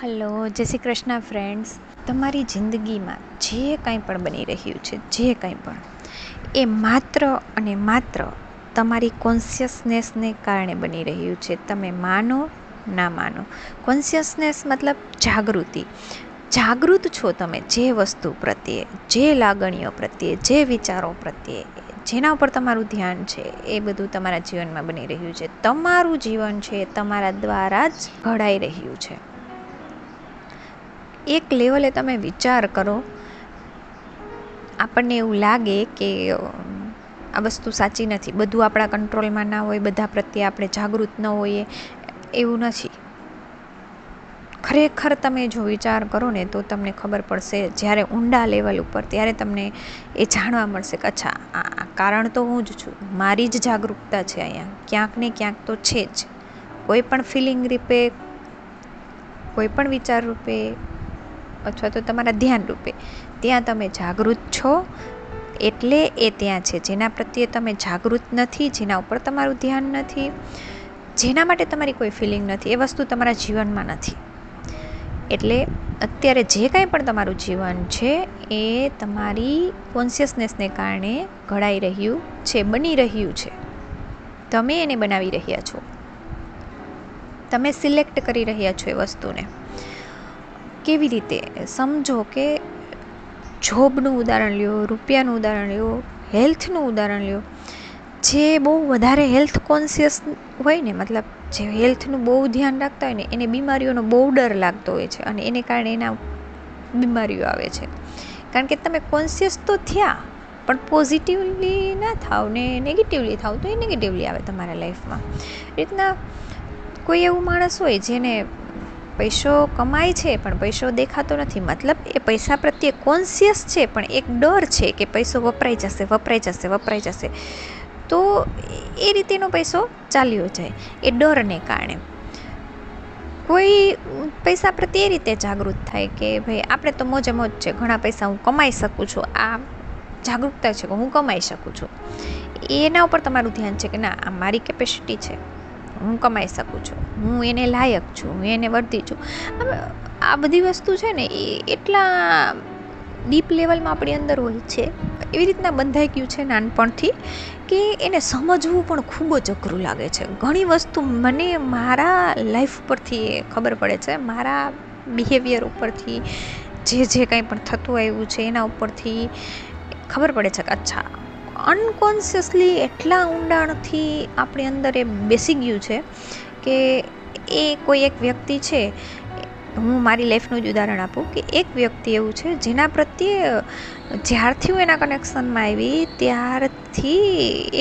Hello, જય Shri Krishna friends. તમારી જિંદગીમાં જે કંઈ પણ બની રહ્યું છે, જે કંઈ પણ, એ માત્ર અને માત્ર તમારી કોન્શિયસનેસને કારણે બની રહ્યું છે. તમે માનો ના માનો, કોન્શિયસનેસ મતલબ જાગૃતિ. જાગૃત છો તમે જે વસ્તુ પ્રત્યે, જે લાગણીઓ પ્રત્યે, જે વિચારો પ્રત્યે, જેના ઉપર તમારું ધ્યાન છે, એ બધું તમારા જીવનમાં બની રહ્યું છે. તમારું જીવન છે તમારા દ્વારા જ ઘડાઈ રહ્યું છે. એક લેવલે તમે વિચાર કરો, આપણને એવું લાગે કે આ વસ્તુ સાચી નથી, બધું આપણા કંટ્રોલમાં ના હોય, બધા પ્રત્યે આપણે જાગૃત ન હોઈએ, એવું નથી. ખરેખર તમે જો વિચાર કરો ને તો તમને ખબર પડશે, જ્યારે ઊંડા લેવલ ઉપર, ત્યારે તમને એ જાણવા મળશે કે અચ્છા, આ કારણ તો હું જ છું, મારી જ જાગૃતતા છે અહીંયા, ક્યાંક ને ક્યાંક તો છે જ. કોઈ પણ ફિલિંગ રૂપે, કોઈ પણ વિચાર રૂપે, અથવા તો તમારા ધ્યાન રૂપે, ત્યાં તમે જાગૃત છો એટલે એ ત્યાં છે. જેના પ્રત્યે તમે જાગૃત નથી, જેના ઉપર તમારું ધ્યાન નથી, જેના માટે તમારી કોઈ ફિલિંગ નથી, એ વસ્તુ તમારા જીવનમાં નથી. એટલે અત્યારે જે કાંઈ પણ તમારું જીવન છે એ તમારી કોન્શિયસનેસને કારણે ઘડાઈ રહ્યું છે, બની રહ્યું છે. તમે એને બનાવી રહ્યા છો, તમે સિલેક્ટ કરી રહ્યા છો એ વસ્તુને. કેવી રીતે? સમજો કે જોબનું ઉદાહરણ લ્યો, રૂપિયાનું ઉદાહરણ લ્યો, હેલ્થનું ઉદાહરણ લ્યો. જે બહુ વધારે હેલ્થ કોન્શિયસ હોય ને, મતલબ જે હેલ્થનું બહુ ધ્યાન રાખતા હોય ને, એને બીમારીઓનો બહુ ડર લાગતો હોય છે, અને એને કારણે એના બીમારીઓ આવે છે. કારણ કે તમે કોન્શિયસ તો થયા, પણ પોઝિટિવલી ના થાવ ને નેગેટિવલી થાવ તો એ નેગેટિવલી આવે તમારા લાઈફમાં. એ રીતના કોઈ એવું માણસ હોય જેને પૈસો કમાય છે પણ પૈસો દેખાતો નથી, મતલબ એ પૈસા પ્રત્યે કોન્શિયસ છે, પણ એક ડર છે કે પૈસો વપરાઈ જશે, વપરાઈ જશે, વપરાઈ જશે, તો એ રીતેનો પૈસો ચાલ્યો જાય એ ડરને કારણે. કોઈ પૈસા પ્રત્યે એ રીતે જાગૃત થાય કે ભાઈ આપણે તો મોજે મોજ છે, ઘણા પૈસા હું કમાઈ શકું છું, આ જાગૃતતા છે કે હું કમાઈ શકું છું. એના ઉપર તમારું ધ્યાન છે કે ના, આ મારી કેપેસિટી છે, હું કમાઈ શકું છું, હું એને લાયક છું, હું એને વર્તી છું. આ બધી વસ્તુ છે ને એ એટલા ડીપ લેવલમાં આપણી અંદર હોય છે, એવી રીતના બંધાઈ ગયું છે નાનપણથી, કે એને સમજવું પણ ખૂબ જ અઘરું લાગે છે. ઘણી વસ્તુ મને મારા લાઈફ ઉપરથી ખબર પડે છે, મારા બિહેવિયર ઉપરથી, જે કંઈ પણ થતું આવ્યું છે એના ઉપરથી ખબર પડે છે કે અચ્છા, અનકોન્શિયસલી એટલા ઊંડાણથી આપણી અંદર એ બેસી ગયું છે કે એ કોઈ એક વ્યક્તિ છે. હું મારી લાઈફનું જ ઉદાહરણ આપું કે એક વ્યક્તિ એવું છે જેના પ્રત્યે જ્યારથી હું એના કનેક્શનમાં આવી ત્યારથી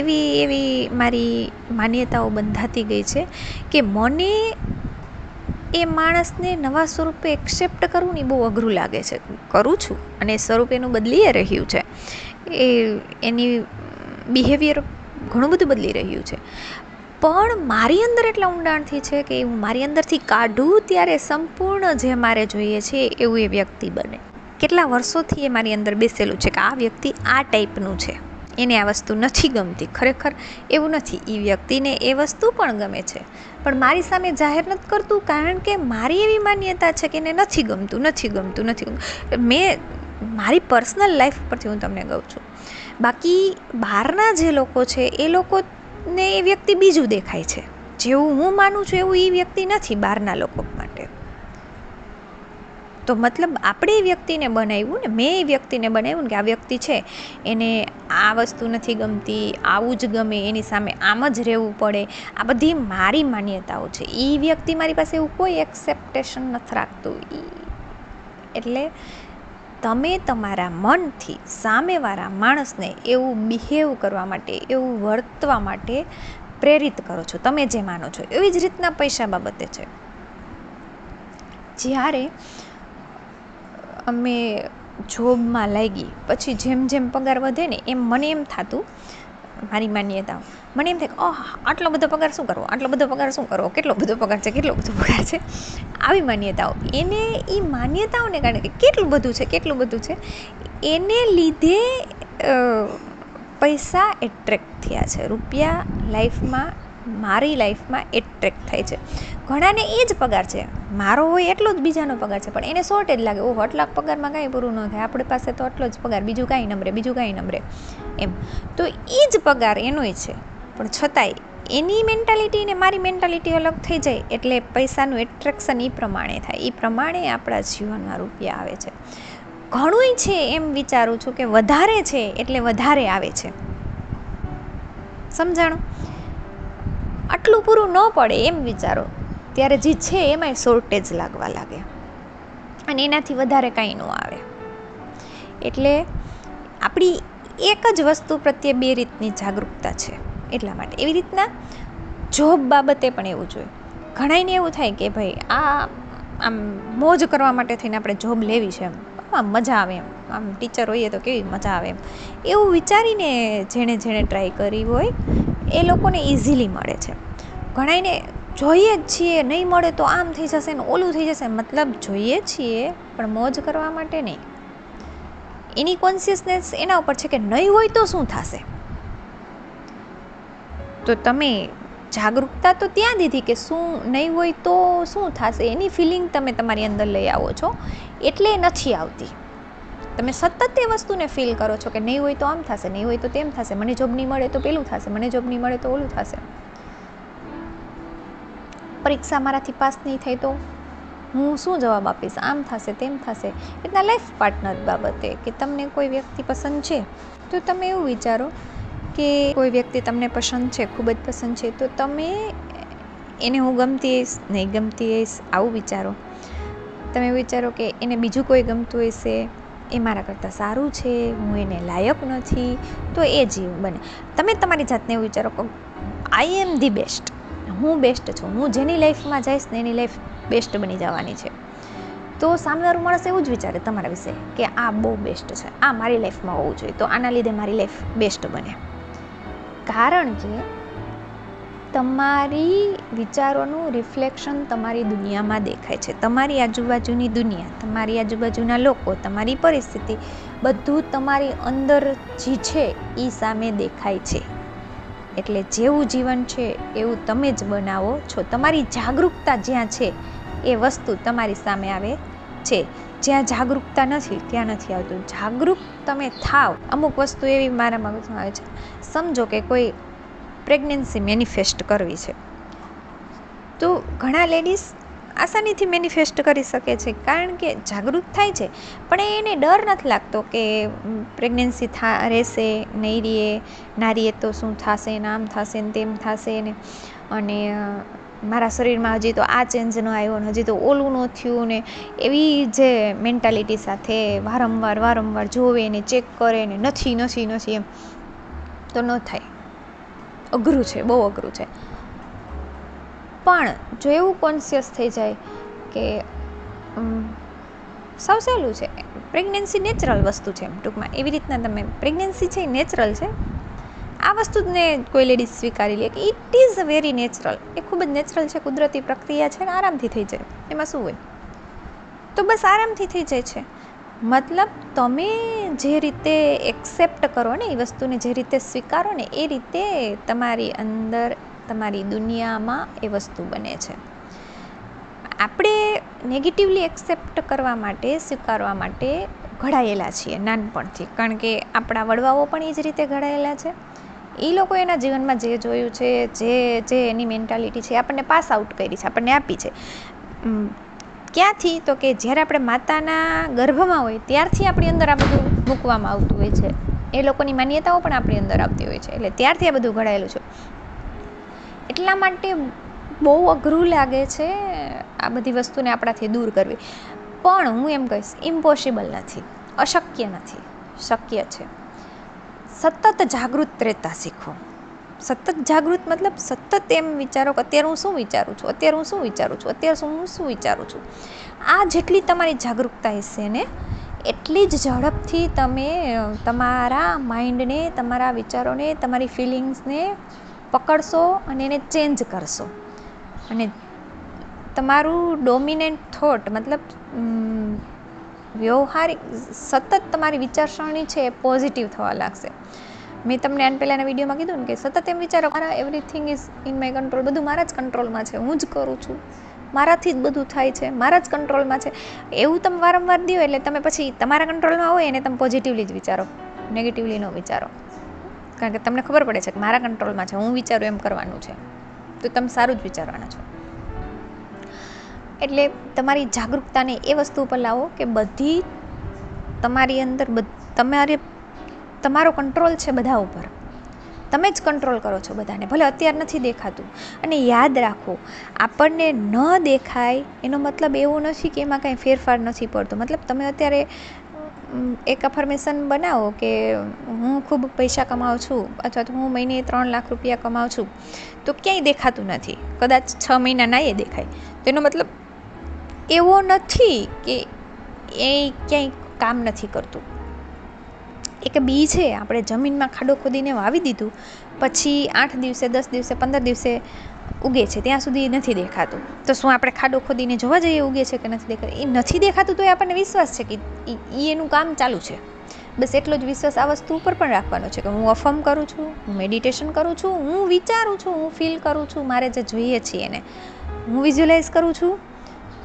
એવી મારી માન્યતાઓ બંધાતી ગઈ છે કે મને એ માણસને નવા સ્વરૂપે એક્સેપ્ટ કરવું ને બહુ અઘરું લાગે છે. કરું છું અને સ્વરૂપ એનું બદલી રહ્યું છે, એની બિહેવિયર ઘણું બધું બદલી રહ્યું છે, પણ મારી અંદર એટલા ઊંડાણથી છે કે હું મારી અંદરથી કાઢું ત્યારે સંપૂર્ણ જે મારે જોઈએ છે એવું એ વ્યક્તિ બને. કેટલા વર્ષોથી એ મારી અંદર બેસેલું છે કે આ વ્યક્તિ આ ટાઈપનું છે, એને આ વસ્તુ નથી ગમતી. ખરેખર એવું નથી, એ વ્યક્તિને એ વસ્તુ પણ ગમે છે, પણ મારી સામે જાહેર નથી કરતું, કારણ કે મારી એવી માન્યતા છે કે એને નથી ગમતું, નથી ગમતું, નથી ગમતું. મેં મારી પર્સનલ લાઈફ પરથી હું તમને કહું છું. બાકી બહારના જે લોકો છે એ લોકોને એ વ્યક્તિ બીજું દેખાય છે. જેવું હું માનું છું એવું એ વ્યક્તિ નથી બહારના લોકો માટે. તો મતલબ આપણે એ વ્યક્તિને બનાવ્યું ને, મેં એ વ્યક્તિને બનાવ્યું ને કે આ વ્યક્તિ છે એને આ વસ્તુ નથી ગમતી, આવું જ ગમે, એની સામે આમ જ રહેવું પડે. આ બધી મારી માન્યતાઓ છે. એ વ્યક્તિ મારી પાસે એવું કોઈ એક્સેપ્ટેશન નથી રાખતું. એટલે તમે તમારા મનથી સામેવાળા માણસને એવું બિહેવ કરવા માટે, એવું વર્તવા માટે પ્રેરિત કરો છો, તમે જે માનો છો. એવી જ રીતના પૈસા બાબતે છે. જ્યારે અમે જોબમાં લાગી પછી જેમ જેમ પગાર વધે ને એમ મને એમ થતું, મારી માન્યતાઓ મને એમ થાય કે આટલો બધો પગાર શું કરવો, આટલો બધો પગાર શું કરવો, કેટલો બધો પગાર છે, કેટલો બધો પગાર છે, આવી માન્યતાઓ. એને એ માન્યતાઓને કારણે કે કેટલું બધું છે, કેટલું બધું છે, એને લીધે પૈસા એટ્રેક્ટ થયા છે. રૂપિયા લાઈફમાં મારી લાઈફમાં એટ્રેક્ટ થાય છે. ઘણાને એ જ પગાર છે, મારો હોય એટલો જ બીજાનો પગાર છે, પણ એને શોર્ટેજ લાગે, ઓહો આટલા પગારમાં કાંઈ પૂરું ન થાય, આપણી પાસે તો આટલો જ પગાર, બીજું કાંઈ નમરે એમ. તો એ જ પગાર એનોય છે, પણ છતાંય એની મેન્ટાલિટી ને મારી મેન્ટાલિટી અલગ થઈ જાય, એટલે પૈસાનું એટ્રેક્શન એ પ્રમાણે થાય, એ પ્રમાણે આપણા જીવનમાં રૂપિયા આવે છે. ઘણુંય છે એમ વિચારું છું કે વધારે છે એટલે વધારે આવે છે. સમજાણું? આટલું પૂરું ન પડે એમ વિચારો, ત્યારે જે છે એમાંય શોર્ટેજ લાગવા લાગે, અને એનાથી વધારે કાંઈ ન આવે. એટલે આપણી એક જ વસ્તુ પ્રત્યે બે રીતની જાગૃતતા છે, એટલા માટે. એવી રીતના જોબ બાબતે પણ એવું જોઈએ. ઘણાઈને એવું થાય કે ભાઈ આમ મોજ કરવા માટે થઈને આપણે જોબ લેવી છે, એમ આમ મજા આવે, એમ આમ ટીચર હોઈએ તો કેવી મજા આવે, એમ એવું વિચારીને જેણે ટ્રાય કરી હોય એ લોકોને ઇઝીલી મળે છે. ઘણાઈને જોઈએ જ છીએ, નહીં મળે તો આમ થઈ જશે ને ઓલું થઈ જશે, મતલબ જોઈએ છીએ પણ મોજ કરવા માટે નહીં. એની કોન્શિયસનેસ એના ઉપર છે કે નહીં હોય તો શું થશે. તો તમે જાગૃતતા તો ત્યાં દીધી કે શું નહીં હોય તો શું થશે, એની ફિલિંગ તમે તમારી અંદર લઈ આવો છો, એટલે નથી આવતી. તમે સતત એ વસ્તુને ફીલ કરો છો કે નહીં હોય તો આમ થશે, નહીં હોય તો તેમ થશે, મને જોબ નહીં મળે તો પેલું થશે, મને જોબ નહીં મળે તો ઓલું થશે, પરીક્ષા મારાથી પાસ નહીં થાય તો હું શું જવાબ આપીશ, આમ થશે તેમ થશે. એટલા લાઈફ પાર્ટનર બાબતે કે તમને કોઈ વ્યક્તિ પસંદ છે, તો તમે એવું વિચારો કે કોઈ વ્યક્તિ તમને પસંદ છે, ખૂબ જ પસંદ છે, તો તમે એને હું ગમતી હઈશ, નહીં ગમતી હઈશ, આવું વિચારો. તમે વિચારો કે એને બીજું કોઈ ગમતું હશે, એ મારા કરતાં સારું છે, હું એને લાયક નથી, તો એ જીવ બને. તમે તમારી જાતને એવું વિચારો કે આઈ એમ ધી બેસ્ટ, હું બેસ્ટ છું, હું જેની લાઈફમાં જઈશ ને એની લાઈફ બેસ્ટ બની જવાની છે. તો સામેવાળું માણસ એવું જ વિચારે તમારા વિશે કે આ બહુ બેસ્ટ છે, આ મારી લાઈફમાં હોવું જોઈએ, તો આના લીધે મારી લાઈફ બેસ્ટ બને. કારણ કે તમારી વિચારોનું રિફ્લેક્શન તમારી દુનિયામાં દેખાય છે. તમારી આજુબાજુની દુનિયા, તમારી આજુબાજુના લોકો, તમારી પરિસ્થિતિ, બધું તમારી અંદર જે છે એ સામે દેખાય છે. એટલે જેવું જીવન છે એવું તમે જ બનાવો છો. તમારી જાગૃતતા જ્યાં છે એ વસ્તુ તમારી સામે આવે છે. જ્યાં જાગૃતતા નથી ત્યાં નથી આવતું. જાગૃત તમે થાવ. અમુક વસ્તુ એવી મારા મગજમાં આવે છે, સમજો કે કોઈ પ્રેગ્નન્સી મેનિફેસ્ટ કરવી છે, તો ઘણા લેડીઝ આસાનીથી મેનિફેસ્ટ કરી શકે છે, કારણ કે જાગૃત થાય છે, પણ એને ડર નથી લાગતો કે પ્રેગ્નન્સી રહેશે, નહીં રહે, ના રહે તો શું થશે, ને આમ થશે ને તેમ થશે ને, અને મારા શરીરમાં હજી તો આ ચેન્જ ન આવ્યો ને હજી તો ઓલું ન થયું ને, એવી જે મેન્ટાલિટી સાથે વારંવાર જોવે ને ચેક કરે ને નથી એમ, તો ન થાય. અઘરું છે, બહુ અઘરું છે. પણ જો એવું કોન્શિયસ થઈ જાય કે સાવ સહેલું છે, પ્રેગ્નન્સી નેચરલ વસ્તુ છે, એમ ટૂંકમાં એવી રીતના તમે પ્રેગ્નન્સી છે એ નેચરલ છે, આ વસ્તુને કોઈ લેડીઝ સ્વીકારી લે કે ઇટ ઇઝ વેરી નેચરલ, એ ખૂબ જ નેચરલ છે, કુદરતી પ્રક્રિયા છે, ને આરામથી થઈ જાય, એમાં શું હોય. તો બસ આરામથી થઈ જાય છે. મતલબ તમે જે રીતે એક્સેપ્ટ કરો ને એ વસ્તુને, જે રીતે સ્વીકારો ને એ રીતે તમારી અંદર, તમારી દુનિયામાં એ વસ્તુ બને છે. આપણે નેગેટિવલી એક્સેપ્ટ કરવા માટે, સ્વીકારવા માટે ઘડાયેલા છીએ નાનપણથી, કારણ કે આપણા વડવાઓ પણ એ જ રીતે ઘડાયેલા છે. એ લોકો એના જીવનમાં જે જોયું છે, જે એની મેન્ટાલિટી છે, આપણને પાસ આઉટ કરી છે, આપણને આપી છે. ક્યાંથી? તો કે જ્યારે આપણે માતાના ગર્ભમાં હોય ત્યારથી આપણી અંદર આ બધું મૂકવામાં આવતું હોય છે. એ લોકોની માન્યતાઓ પણ આપણી અંદર આવતી હોય છે, એટલે ત્યારથી આ બધું ઘડાયેલું છે. એટલા માટે બહુ અઘરું લાગે છે આ બધી વસ્તુને આપણાથી દૂર કરવી. પણ હું એમ કહીશ, ઇમ્પોસિબલ નથી, અશક્ય નથી, શક્ય છે. સતત જાગૃત રહેતા શીખો. સતત જાગૃત મતલબ સતત એમ વિચારો કે અત્યારે હું શું વિચારું છું, અત્યારે હું શું વિચારું છું, અત્યારે હું શું વિચારું છું. આ જેટલી તમારી જાગૃતતા હશે ને એટલી જ ઝડપથી તમે તમારા માઇન્ડને, તમારા વિચારોને, તમારી ફિલિંગ્સને પકડશો અને એને ચેન્જ કરશો. અને તમારું ડોમિનેન્ટ થોટ મતલબ વ્યવહારિક સતત તમારી વિચારસરણી છે એ પોઝિટિવ થવા લાગશે. મેં તમને આને પહેલાંના વિડીયોમાં કીધું ને કે સતત એમ વિચારો મારા everything is in my control, બધું મારા જ કંટ્રોલમાં છે, હું જ કરું છું, મારાથી જ બધું થાય છે, મારા જ કંટ્રોલમાં છે. એવું તમે વારંવાર દો એટલે તમે પછી તમારા કંટ્રોલમાં હોય એને તમે પોઝિટિવલી જ વિચારો, નેગેટિવલી ન વિચારો. કારણ કે તમને ખબર પડે છે કે મારા કંટ્રોલમાં છે, હું વિચારું એમ કરવાનું છે, તો તમે સારું જ વિચારવાના છો. એટલે તમારી જાગૃતતાને એ વસ્તુ ઉપર લાવો કે બધી તમારી અંદર તમારો કંટ્રોલ છે બધા ઉપર, તમે જ કંટ્રોલ કરો છો બધાને, ભલે અત્યારે નથી દેખાતું. અને યાદ રાખો, આપણને ન દેખાય એનો મતલબ એવો નથી કે એમાં કાંઈ ફેરફાર નથી પડતો. મતલબ તમે અત્યારે એક અફર્મેશન બનાવો કે હું ખૂબ પૈસા કમાઉં છું અથવા તો હું મહિને 3 લાખ રૂપિયા કમાઉં છું, તો ક્યાંય દેખાતું નથી, કદાચ 6 મહિના ના એ દેખાય. તેનો મતલબ એવો નથી કે એ ક્યાંય કામ નથી કરતું. એક બી છે, આપણે જમીનમાં ખાડો ખોદીને વાવી દીધું, પછી 8 દિવસે 10 દિવસે 15 દિવસે ઉગે છે, ત્યાં સુધી નથી દેખાતું. તો શું આપણે ખાડો ખોદીને જોવા જઈએ ઉગે છે કે નથી દેખાતું? એ નથી દેખાતું તો એ આપણને વિશ્વાસ છે કે એ એનું કામ ચાલુ છે. બસ એટલો જ વિશ્વાસ આ વસ્તુ ઉપર પણ રાખવાનો છે કે હું અફર્મ કરું છું, હું મેડિટેશન કરું છું, હું વિચારું છું, હું ફીલ કરું છું, મારે જે જોઈએ છે એને હું વિઝ્યુઅલાઇઝ કરું છું,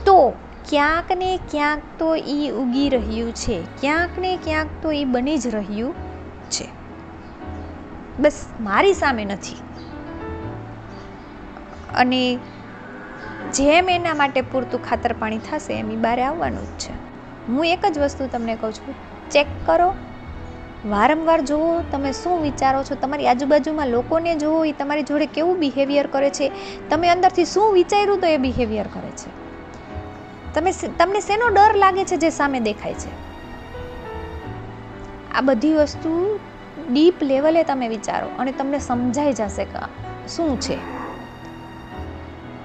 તો ક્યાંક ને ક્યાંક તો એ ઉગી રહ્યું છે, ક્યાંક ને ક્યાંક તો એ બની જ રહ્યું છે, બસ મારી સામે નથી. અને જેમ એના માટે પૂરતું ખાતર પાણી થશે એમ એ બહાર આવવાનું જ છે. હું એક જ વસ્તુ તમને કહું છું, ચેક કરો, વારંવાર જુઓ તમે શું વિચારો છો, તમારી આજુબાજુમાં લોકોને જુઓ એ તમારી જોડે કેવું બિહેવિયર કરે છે, તમે અંદરથી શું વિચાર્યું તો એ બિહેવિયર કરે છે, તમને શેનો ડર લાગે છે જે સામે દેખાય છે. આ બધી વસ્તુ ડીપ લેવલે તમે વિચારો અને તમને સમજાઈ જશે કે શું છે.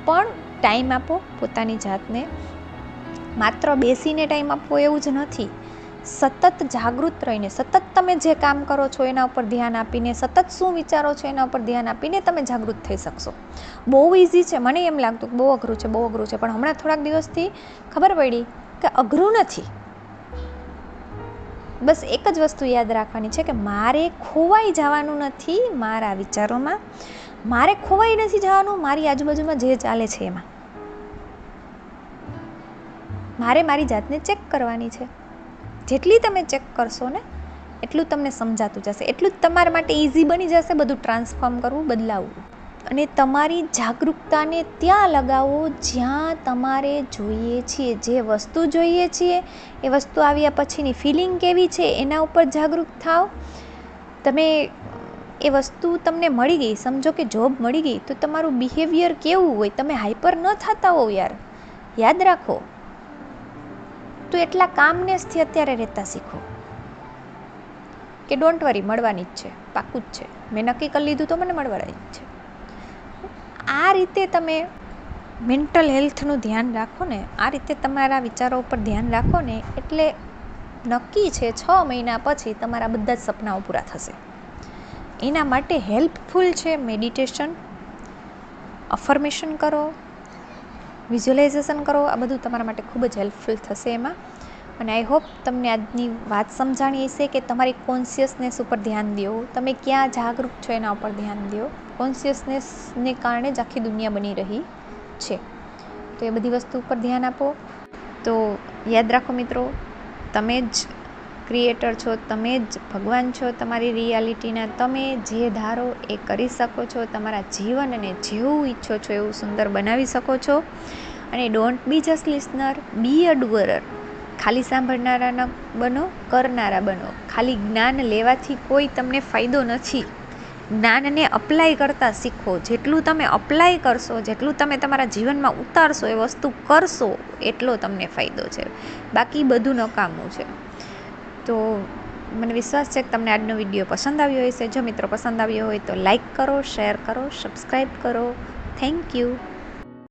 પણ ટાઈમ આપો પોતાની જાતને, માત્ર બેસીને ટાઈમ આપવો એવું જ નથી, સતત જાગૃત રહીને, સતત તમે જે કામ કરો છો એના ઉપર ધ્યાન આપીને, સતત શું વિચારો છો એના ઉપર ધ્યાન આપીને તમે જાગૃત થઈ શકશો. બહુ ઇઝી છે, મને એમ લાગતું કે બહુ અઘરું છે, બહુ અઘરું છે, પણ હમણાં થોડાક દિવસથી ખબર પડી કે અઘરું નથી. બસ એક જ વસ્તુ યાદ રાખવાની છે કે મારે ખોવાઈ જવાનું નથી મારા વિચારોમાં, મારે ખોવાઈ નથી જવાનું મારી આજુબાજુમાં જે ચાલે છે એમાં, મારે મારી જાતને ચેક કરવાની છે. જેટલી તમે ચેક કરશો ને એટલું તમને સમજાતું જશે, એટલું જ તમારા માટે ઇઝી બની જશે બધું ટ્રાન્સફોર્મ કરવું, બદલાવવું. અને તમારી જાગૃતતાને ત્યાં લગાવો જ્યાં તમારે જોઈએ છીએ, જે વસ્તુ જોઈએ છીએ એ વસ્તુ આવ્યા પછીની ફિલિંગ કેવી છે એના ઉપર જાગૃત થાવ. તમે એ વસ્તુ તમને મળી ગઈ, સમજો કે જોબ મળી ગઈ, તો તમારું બિહેવિયર કેવું હોય, તમે હાઈપર ન થતા હોવ યાર, યાદ રાખો. તો એટલા કામનેસથી અત્યારે રહેતા શીખો કે ડોન્ટ વરી, મળવાની જ છે, પાક્કું જ છે, મેં નક્કી કરી લીધું તો મને મળવાની જ છે. આ રીતે તમે મેન્ટલ હેલ્થનું ધ્યાન રાખો ને, આ રીતે તમારા વિચારો ઉપર ધ્યાન રાખો ને, એટલે નક્કી છે 6 મહિના પછી તમારા બધા જ સપનાઓ પૂરા થશે. એના માટે હેલ્પફુલ છે મેડિટેશન, અફર્મેશન કરો, વિઝ્યુઅલાઇઝેશન કરો, આ બધું તમારા માટે ખૂબ જ હેલ્પફુલ થશે એમાં. અને આઈ હોપ તમને આજની વાત સમજાણી હશે કે તમારી કોન્શિયસનેસ ઉપર ધ્યાન દો, તમે ક્યાં જાગૃત છો એના ઉપર ધ્યાન દો. કોન્શિયસનેસને કારણે જ આખી દુનિયા બની રહી છે, તો એ બધી વસ્તુ ઉપર ધ્યાન આપો. તો યાદ રાખો મિત્રો, તમે જ ક્રિએટર છો, તમે જ ભગવાન છો તમારી રિયાલિટીના, તમે જે ધારો એ કરી શકો છો, તમારા જીવનને જેવું ઈચ્છો છો એવું સુંદર બનાવી શકો છો. અને ડોન્ટ બી જસ્ટ લિસનર, બી અ ડુઅરર. ખાલી સાંભળનારા ન બનો, કરનારા બનો. ખાલી જ્ઞાન લેવાથી કોઈ તમને ફાયદો નથી, જ્ઞાનને અપ્લાય કરતા શીખો. જેટલું તમે અપ્લાય કરશો, જેટલું તમે તમારા જીવનમાં ઉતારશો, એ વસ્તુ કરશો, એટલો તમને ફાયદો છે, બાકી બધું નકામું છે. તો મને વિશ્વાસ છે કે તમને આજનો વિડીયો પસંદ આવ્યો હશે. જો મિત્રો પસંદ આવ્યો હોય તો લાઈક કરો, શેર કરો, સબસ્ક્રાઈબ કરો. Thank you.